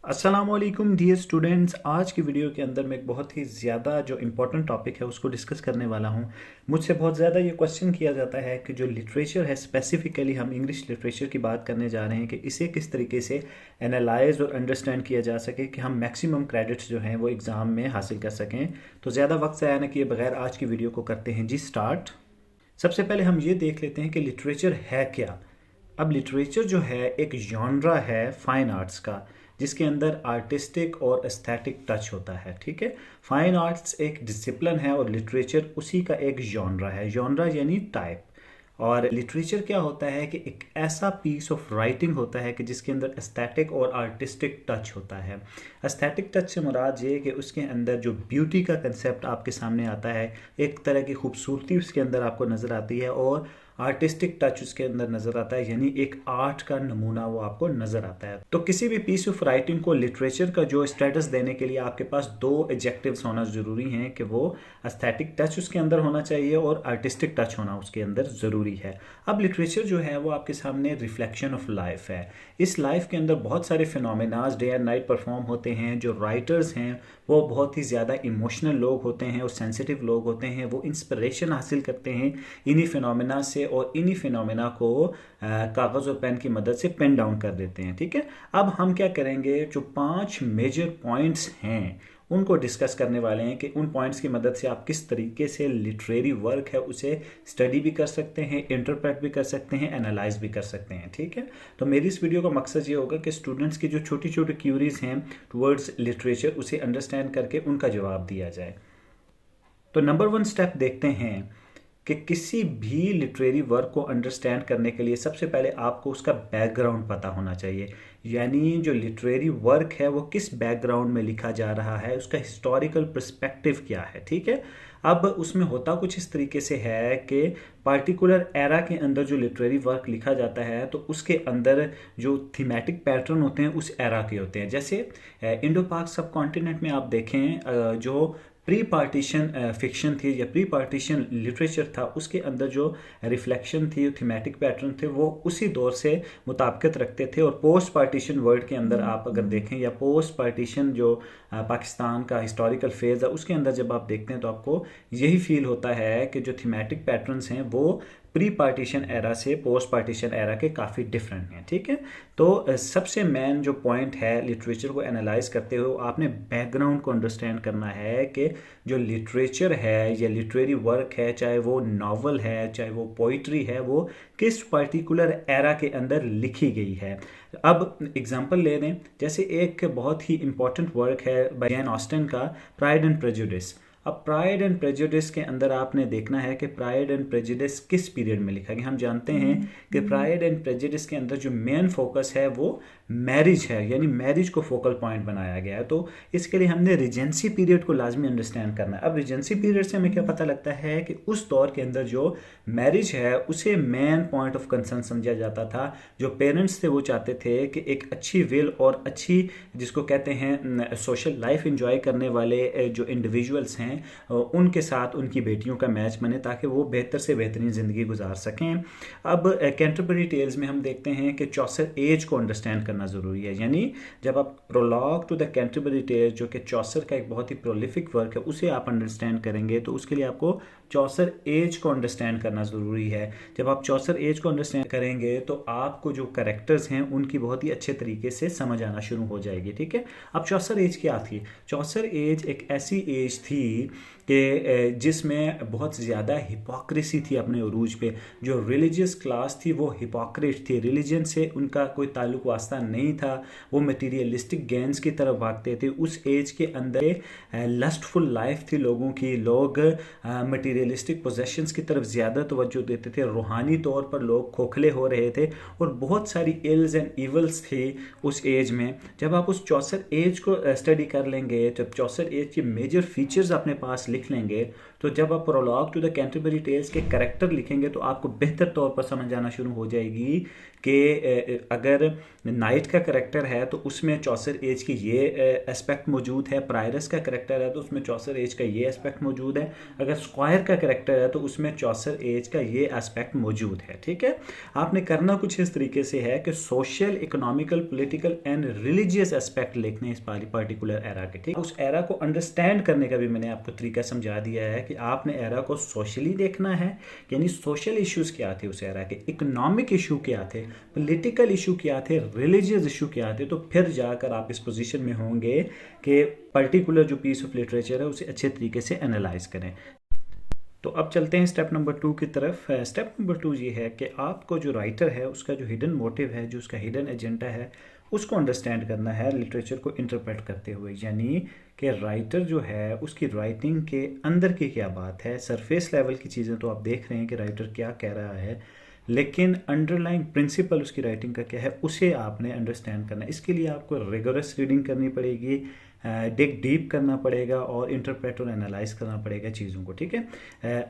अस्सलामुअलैकुम dear students. आज की वीडियो के अंदर मैं एक बहुत ही ज़्यादा जो इम्पोर्टेंट टॉपिक है उसको डिस्कस करने वाला हूँ। मुझसे बहुत ज़्यादा ये क्वेश्चन किया जाता है कि जो लिटरेचर है, स्पेसिफिकली हम इंग्लिश लिटरेचर की बात करने जा रहे हैं कि इसे किस तरीके से एनालाइज और अंडरस्टैंड किया जा सके कि हम मैक्सिमम क्रेडिट्स जो हैं वो एग्ज़ाम में हासिल कर सकें। तो ज़्यादा वक्त ज़ाया न किए बगैर आज की वीडियो को करते हैं जी स्टार्ट। सबसे पहले हम ये देख लेते हैं कि लिटरेचर है क्या। अब लिटरेचर जो है एक जॉनरा है फाइन आर्ट्स का, जिसके अंदर आर्टिस्टिक और एस्थेटिक टच होता है। ठीक है, फाइन आर्ट्स एक डिसिप्लिन है और लिटरेचर उसी का एक जॉनरा है। जॉनरा यानी टाइप। और लिटरेचर क्या होता है कि एक ऐसा पीस ऑफ राइटिंग होता है कि जिसके अंदर एस्थेटिक और आर्टिस्टिक टच होता है। एस्थेटिक टच से मुराद ये कि उसके अंदर जो ब्यूटी का कंसेप्ट आपके सामने आता है, एक तरह की खूबसूरती उसके अंदर आपको नज़र आती है, और आर्टिस्टिक टच उसके अंदर नज़र आता है, यानी एक आर्ट का नमूना वो आपको नज़र आता है। तो किसी भी पीस ऑफ राइटिंग को लिटरेचर का जो स्टेटस देने के लिए आपके पास दो एडजेक्टिव्स होना ज़रूरी हैं कि वो एस्थेटिक टच उसके अंदर होना चाहिए और आर्टिस्टिक टच होना उसके अंदर ज़रूरी है। अब लिटरेचर जो है वो आपके सामने रिफ्लेक्शन ऑफ लाइफ है। इस लाइफ के अंदर बहुत सारे फिनोमेनाज डे एंड नाइट परफॉर्म होते हैं। जो राइटर्स हैं वो बहुत ही ज़्यादा इमोशनल लोग होते हैं और सेंसिटिव लोग होते हैं। वो इंस्पिरेशन हासिल करते हैं इन्हीं फिनोमेना से और इन्हीं फिनोमेना को कागज़ और पेन की मदद से पेन डाउन कर देते हैं। ठीक है, अब हम क्या करेंगे, जो 5 मेजर पॉइंट्स हैं उनको डिस्कस करने वाले हैं कि उन पॉइंट्स की मदद से आप किस तरीके से लिटरेरी वर्क है उसे स्टडी भी कर सकते हैं, इंटरप्रेट भी कर सकते हैं, एनालाइज भी कर सकते हैं। ठीक है, तो मेरी इस वीडियो का मकसद ये होगा कि स्टूडेंट्स की जो छोटी छोटी क्यूरीज हैं टुवर्ड्स लिटरेचर उसे अंडरस्टैंड करके उनका जवाब दिया जाए। तो नंबर 1 स्टेप देखते हैं कि किसी भी लिटरेरी वर्क को अंडरस्टैंड करने के लिए सबसे पहले आपको उसका बैकग्राउंड पता होना चाहिए। यानी जो लिटरेरी वर्क है वो किस बैकग्राउंड में लिखा जा रहा है, उसका हिस्टोरिकल पर्सपेक्टिव क्या है। ठीक है, अब उसमें होता कुछ इस तरीके से है कि पार्टिकुलर एरा के अंदर जो लिटरेरी वर्क लिखा जाता है तो उसके अंदर जो थीमेटिक पैटर्न होते हैं उस एरा के होते हैं। जैसे इंडो पाक सब कॉन्टिनेंट में आप देखें, जो प्री पार्टीशन फिक्शन थी या प्री पार्टीशन लिटरेचर था, उसके अंदर जो रिफ्लेक्शन थी, थीमेटिक पैटर्न थे, वो उसी दौर से मुताबिकत रखते थे। और पोस्ट पार्टीशन वर्ल्ड के अंदर आप अगर देखें या पोस्ट पार्टीशन जो पाकिस्तान का हिस्टोरिकल फेज़ है उसके अंदर जब आप देखते हैं तो आपको यही फील होता है कि जो थीमेटिक पैटर्न्स हैं वो प्री पार्टीशन एरा से पोस्ट पार्टीशन एरा के काफ़ी डिफरेंट हैं। ठीक है, तो सबसे मेन जो पॉइंट है लिटरेचर को एनालाइज करते हुए आपने बैकग्राउंड को अंडरस्टैंड करना है कि जो लिटरेचर है या लिटरेरी वर्क है, चाहे वो नावल है चाहे वो पोइट्री है, वो किस पर्टिकुलर एरा के अंदर लिखी गई है। अब एग्जांपल ले लें, जैसे एक बहुत ही इंपॉर्टेंट वर्क है बाय जैन ऑस्टन का प्राइड एंड प्रेजुडिस। अब प्राइड एंड प्रेजुडिस के अंदर आपने देखना है कि प्राइड एंड प्रेजुडिस किस पीरियड में लिखा गया। हम जानते हैं कि प्राइड एंड प्रेजुडिस के अंदर जो मेन फोकस है वो मैरिज है, यानी मैरिज को फोकल पॉइंट बनाया गया है। तो इसके लिए हमने रिजेंसी पीरियड को लाजमी अंडरस्टैंड करना है। अब रिजेंसी पीरियड से हमें क्या पता लगता है कि उस दौर के अंदर जो मैरिज है उसे मेन पॉइंट ऑफ कंसर्न समझा जाता था। जो पेरेंट्स थे वो चाहते थे कि एक अच्छी विल और अच्छी जिसको कहते हैं सोशल लाइफ इंजॉय करने वाले जो इंडिविजुअल्स हैं उनके साथ उनकी बेटियों का मैच बने ताकि वो बेहतर से बेहतरीन ज़िंदगी गुजार सकें। अब कैंटरबरी टेल्स में हम देखते हैं कि चौसर एज को अंडरस्टैंड करना ज़रूरी है। यानी जब आप prologue to the Canterbury tales, जो कि चौसर का एक बहुत ही प्रोलिफिक वर्क है, उसे आप अंडरस्टैंड करेंगे तो उसके लिए आपको चौसर एज को अंडरस्टैंड करना ज़रूरी है। जब आप चौसर एज को अंडरस्टैंड करेंगे तो आपको जो कैरेक्टर्स हैं उनकी बहुत ही अच्छे तरीके से समझ आना शुरू हो जाएगी। ठीक है, अब चौसर एज क्या थी? चौसर एज एक ऐसी एज थी कि जिसमें बहुत ज़्यादा हिपोक्रेसी थी अपने उरूज पे। जो रिलीजियस क्लास थी वो हिपोक्रेट थी, रिलीजन से उनका कोई ताल्लुक वास्ता नहीं था, वो मटीरियलिस्टिक गेंस की तरफ भागते थे। उस एज के अंदर लस्टफुल लाइफ थी लोगों की, लोग मटीरियलिस्टिक पोजेशंस की तरफ ज़्यादा तवज्जो देते थे, रूहानी तौर पर लोग खोखले हो रहे थे और बहुत सारी इल्स एंड इवल्स थी उस एज में। जब आप उस चौसर एज को स्टडी कर लेंगे, जब चौसर एज के मेजर फीचर्स अपने पास लिख लेंगे, तो जब आप prologue to the Canterbury tales के कैरेक्टर लिखेंगे तो आपको बेहतर तौर पर समझ आना शुरू हो जाएगी कि अगर नाइट का करेक्टर है तो उसमें चौसर एज की ये एस्पेक्ट मौजूद है, प्रायरस का करेक्टर है तो उसमें चौसर एज का ये एस्पेक्ट मौजूद है, अगर स्क्वायर का करेक्टर है तो उसमें चौसर एज का ये एस्पेक्ट मौजूद है। ठीक है, आपने करना कुछ इस तरीके से है कि social, economical, political and religious aspect लिखने इस पर्टिकुलर एरा के। ठीक, उस एरा को अंडरस्टैंड करने का भी मैंने आपको तरीका समझा दिया है कि आपने एरा को सोशली देखना है, यानी सोशल इश्यूज क्या थे उस एरा के, इकोनॉमिक इशू क्या थे, पॉलिटिकल इशू क्या थे, रिलीजियस इशू क्या थे, तो फिर जाकर आप इस पोजीशन में होंगे कि पर्टिकुलर जो पीस ऑफ लिटरेचर है उसे अच्छे तरीके से एनालाइज करें। तो अब चलते हैं स्टेप नंबर 2 की तरफ। स्टेप नंबर 2 ये है कि आपको जो राइटर है उसका जो हिडन मोटिव है, जो उसका हिडन एजेंडा है, उसको अंडरस्टैंड करना है लिटरेचर को इंटरप्रेट करते हुए। यानी कि राइटर जो है उसकी राइटिंग के अंदर की क्या बात है। सरफेस लेवल की चीज़ें तो आप देख रहे हैं कि राइटर क्या कह रहा है, लेकिन अंडरलाइंग प्रिंसिपल उसकी राइटिंग का क्या है उसे आपने अंडरस्टैंड करना है। इसके लिए आपको रिगोरस रीडिंग करनी पड़ेगी, डिग डीप करना पड़ेगा और इंटरप्रेट और एनालाइज करना पड़ेगा चीज़ों को। ठीक है,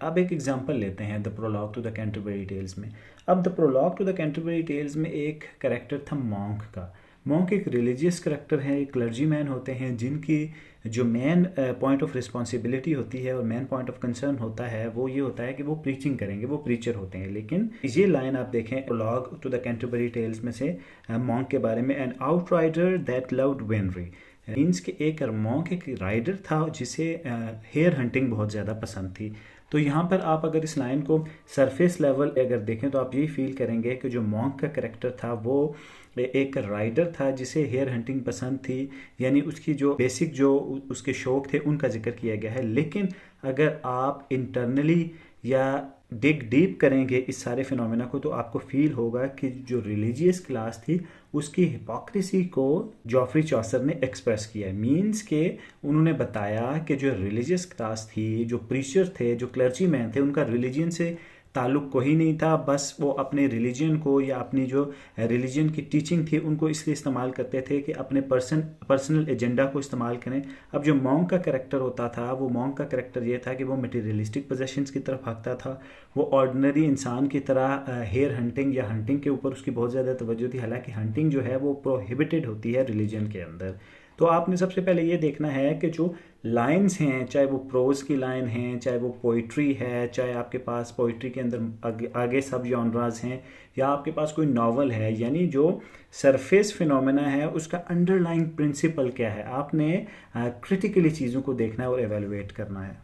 अब एक एग्जांपल लेते हैं the prologue to the Canterbury tales में। अब the prologue to the Canterbury tales में एक कैरेक्टर था मॉन्क का। मॉन्क एक रिलीजियस कैरेक्टर है, एक क्लर्जी मैन होते हैं जिनकी जो मेन पॉइंट ऑफ रिस्पॉन्सिबिलिटी होती है और मेन पॉइंट ऑफ कंसर्न होता है वो ये होता है कि वो प्रीचिंग करेंगे, वो प्रीचर होते हैं। लेकिन ये लाइन आप देखें prologue to the Canterbury tales में से मॉन्क के बारे में, an outrider that loved venery, means कि एक मॉन्क एक राइडर था जिसे हेयर हंटिंग बहुत ज़्यादा पसंद थी। तो यहाँ पर आप अगर इस लाइन को सरफेस लेवल अगर देखें तो आप यही फील करेंगे कि जो मॉन्क का करेक्टर था वो एक राइडर था जिसे हेयर हंटिंग पसंद थी, यानी उसकी जो बेसिक जो उसके शौक थे उनका जिक्र किया गया है। लेकिन अगर आप इंटरनली या डिग डीप करेंगे इस सारे फिनोमेना को तो आपको फील होगा कि जो रिलीजियस क्लास थी उसकी हिपोक्रेसी को जॉफ्री चौसर ने एक्सप्रेस किया है। मीन्स के उन्होंने बताया कि जो रिलीजियस क्लास थी, जो प्रीचर थे, जो क्लर्जी मैन थे, उनका रिलीजन से ताल्लुक कोई नहीं था, बस वो अपने रिलीजन को या अपनी जो रिलीजन की टीचिंग थी उनको इसलिए इस्तेमाल करते थे कि अपने पर्सनल एजेंडा को इस्तेमाल करें। अब जो मॉन्क का करैक्टर होता था वो मॉन्क का करैक्टर ये था कि वो मटेरियलिस्टिक पोजेशंस की तरफ भागता था, वो ऑर्डिनरी इंसान की तरह हेयर हंटिंग या हंटिंग के ऊपर उसकी बहुत ज़्यादा तवज्जो थी, हालांकि हंटिंग जो है वो प्रोहिबिटेड होती है रिलीजन के अंदर। तो आपने सबसे पहले ये देखना है कि जो लाइंस हैं, चाहे वो प्रोज की लाइन हैं, चाहे वो पोइट्री है, चाहे आपके पास पोइट्री के अंदर आगे सब जॉनराज हैं, या आपके पास कोई नावल है, यानी जो सरफेस फिनोमेना है उसका अंडरलाइंग प्रिंसिपल क्या है, आपने क्रिटिकली चीज़ों को देखना है और एवेलुएट करना है।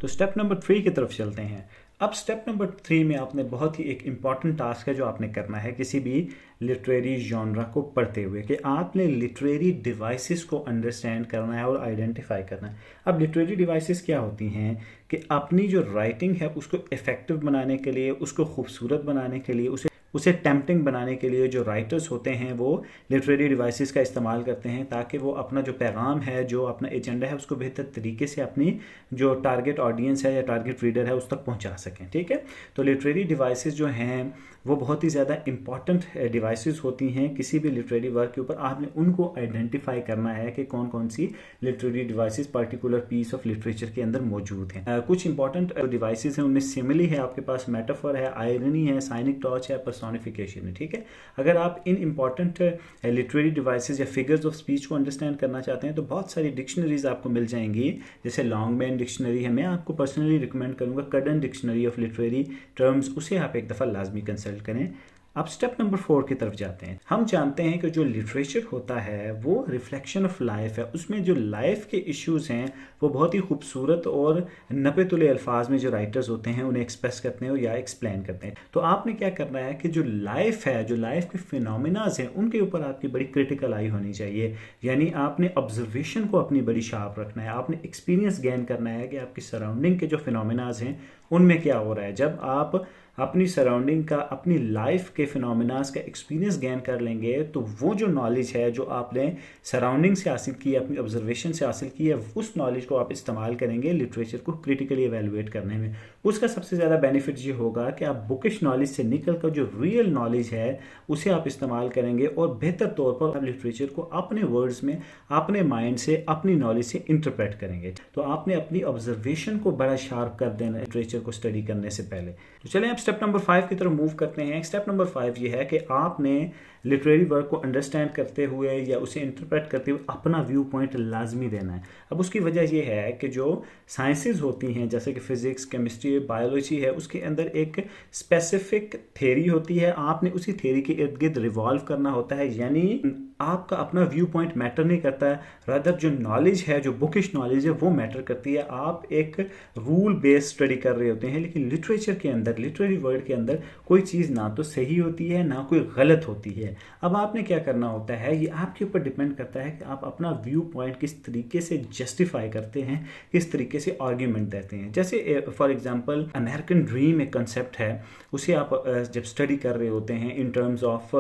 तो स्टेप नंबर 3 की तरफ चलते हैं। अब स्टेप नंबर 3 में आपने बहुत ही एक इम्पॉर्टेंट टास्क है जो आपने करना है किसी भी लिटरेरी जॉनरा को पढ़ते हुए, कि आपने लिटरेरी डिवाइसेस को अंडरस्टैंड करना है और आइडेंटिफाई करना है। अब लिटरेरी डिवाइसेस क्या होती हैं कि अपनी जो राइटिंग है उसको इफ़ेक्टिव बनाने के लिए, उसको खूबसूरत बनाने के लिए, उसे टेम्पटिंग बनाने के लिए जो राइटर्स होते हैं वो लिटरेरी डिवाइसेस का इस्तेमाल करते हैं ताकि वो अपना जो पैगाम है, जो अपना एजेंडा है उसको बेहतर तरीके से अपनी जो टारगेट ऑडियंस है या टारगेट रीडर है उस तक पहुंचा सकें। ठीक है, तो लिटरेरी डिवाइसेस जो हैं वो बहुत ही ज़्यादा इंपॉर्टेंट डिवाइसेस होती हैं किसी भी लिटरेरी वर्क के ऊपर। आपने उनको आइडेंटिफाई करना है कि कौन कौन सी literary devices particular piece of literature के अंदर मौजूद हैं। कुछ इंपॉर्टेंट डिवाइसेस हैं, उनमें सिमिली है, आपके पास मेटाफर है, आयरनी है, साइनिक टॉच है, पर्सोनिफिकेशन है। ठीक है, अगर आप इन इंपॉर्टेंट लिटरेरी डिवाइसेस या फिगर्स ऑफ स्पीच को अंडरस्टैंड करना चाहते हैं तो बहुत सारी डिक्शनरीज आपको मिल जाएंगी, जैसे लॉन्गमैन डिक्शनरी है, मैं आपको पर्सनली रिकमेंड करूंगा cordon dictionary of literary terms, उसे आप एक दफ़ा लाजमी कंसल्ट करें। अब स्टेप नंबर 4 की तरफ जाते हैं। हम जानते हैं कि जो लिटरेचर होता है वो रिफ्लेक्शन ऑफ लाइफ है, उसमें जो लाइफ के इश्यूज हैं वो बहुत ही खूबसूरत और नपे तुले अल्फाज में जो राइटर्स होते हैं उन्हें एक्सप्रेस करते हैं या एक्सप्लेन करते हैं। तो आपने क्या करना है कि जो लाइफ है, जो लाइफ के फिनोमिनाज हैं उनके ऊपर आपकी बड़ी क्रिटिकल आई होनी चाहिए, यानी आपने ऑब्जर्वेशन को अपनी बड़ी शार्प रखना है, आपने एक्सपीरियंस गेन करना है कि आपकी सराउंडिंग के जो फिनोमिनाज हैं उनमें क्या हो रहा है। जब आप अपनी सराउंडिंग का, अपनी लाइफ के फिनोमिनास का एक्सपीरियंस गेन कर लेंगे तो वो जो नॉलेज है जो आपने सराउंडिंग से हासिल की है, अपनी ऑब्जर्वेशन से हासिल की है, उस नॉलेज को आप इस्तेमाल करेंगे लिटरेचर को क्रिटिकली एवेलुएट करने में। उसका सबसे ज़्यादा बेनिफिट ये होगा कि आप बुकिश नॉलेज से निकल कर जो रियल नॉलेज है उसे आप इस्तेमाल करेंगे और बेहतर तौर पर आप लिटरेचर को अपने वर्ड्स में, अपने माइंड से, अपनी नॉलेज से इंटरप्रेट करेंगे। तो आपने अपनी ऑब्जर्वेशन को बड़ा शार्प कर देना लिटरेचर को स्टडी करने से पहले। तो चलें अब स्टेप नंबर 5 की तरफ मूव करते हैं। स्टेप नंबर 5 ये है कि आपने लिटरेरी वर्क को अंडरस्टैंड करते हुए या उसे इंटरप्रेट करते हुए अपना व्यू पॉइंट लाजमी देना है। अब उसकी वजह यह है कि जो साइंसेज होती हैं जैसे कि फिजिक्स, केमिस्ट्री, बायोलॉजी है, उसके अंदर एक स्पेसिफिक थेरी होती है, आपने उसी थेरी के इर्द गिर्द रिवॉल्व करना होता है, यानी आपका अपना व्यू पॉइंट मैटर नहीं करता है, रादर जो नॉलेज है, जो बुकिश नॉलेज है वो मैटर करती है। आप एक रूल बेस्ड स्टडी कर रहे होते हैं, लेकिन लिटरेचर के अंदर, लिटरेरी वर्ड के अंदर कोई चीज़ ना तो सही होती है ना कोई गलत होती है। अब आपने क्या करना होता है, ये आपके ऊपर डिपेंड करता है कि आप अपना व्यू पॉइंट किस तरीके से जस्टिफाई करते हैं, किस तरीके से आर्ग्यूमेंट देते हैं। जैसे फॉर एग्जांपल अमेरिकन ड्रीम एक कंसेप्ट है, उसे आप जब स्टडी कर रहे होते हैं in terms of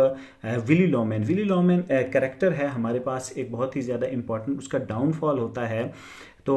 Willy Loman. Willy Loman character है हमारे पास, एक बहुत ही ज़्यादा इंपॉर्टेंट, उसका डाउनफॉल होता है। तो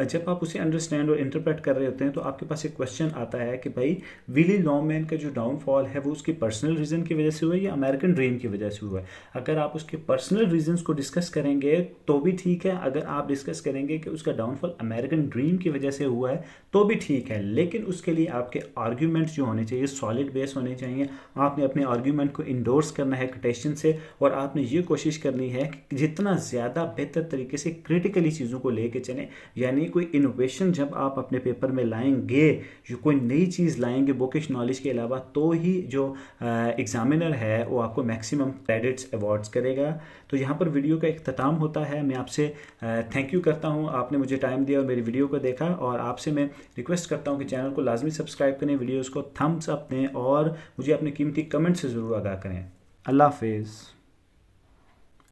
जब आप उसे अंडरस्टैंड और इंटरप्रेट कर रहे होते हैं तो आपके पास एक क्वेश्चन आता है कि भाई विली लॉमेन का जो डाउनफॉल है वो उसकी पर्सनल रीज़न की वजह से हुआ है या अमेरिकन ड्रीम की वजह से हुआ है। अगर आप उसके पर्सनल रीजंस को डिस्कस करेंगे तो भी ठीक है, अगर आप डिस्कस करेंगे कि उसका डाउनफॉल अमेरिकन ड्रीम की वजह से हुआ है तो भी ठीक है, लेकिन उसके लिए आपके आर्ग्यूमेंट्स जो होने चाहिए सॉलिड बेस होने चाहिए। आपने अपने आर्ग्यूमेंट को इंडोर्स करना है कोटेशन से, और आपने ये कोशिश करनी है कि जितना ज़्यादा बेहतर तरीके से क्रिटिकली चीज़ों को लेके चलें, यानी कोई इनोवेशन जब आप अपने पेपर में लाएंगे, जो कोई नई चीज़ लाएंगे बुकिश नॉलेज के अलावा, तो ही जो एग्जामिनर है वो आपको मैक्सिमम क्रेडिट्स अवार्ड्स करेगा। तो यहाँ पर वीडियो का इख्तिताम होता है। मैं आपसे थैंक यू करता हूँ, आपने मुझे टाइम दिया और मेरी वीडियो को देखा, और आपसे मैं रिक्वेस्ट करता हूँ कि चैनल को लाजमी सब्सक्राइब करें, वीडियोज़ को थम्स अप दें और मुझे अपने कीमती कमेंट से ज़रूर आगाह करें। अल्लाह हाफिज़।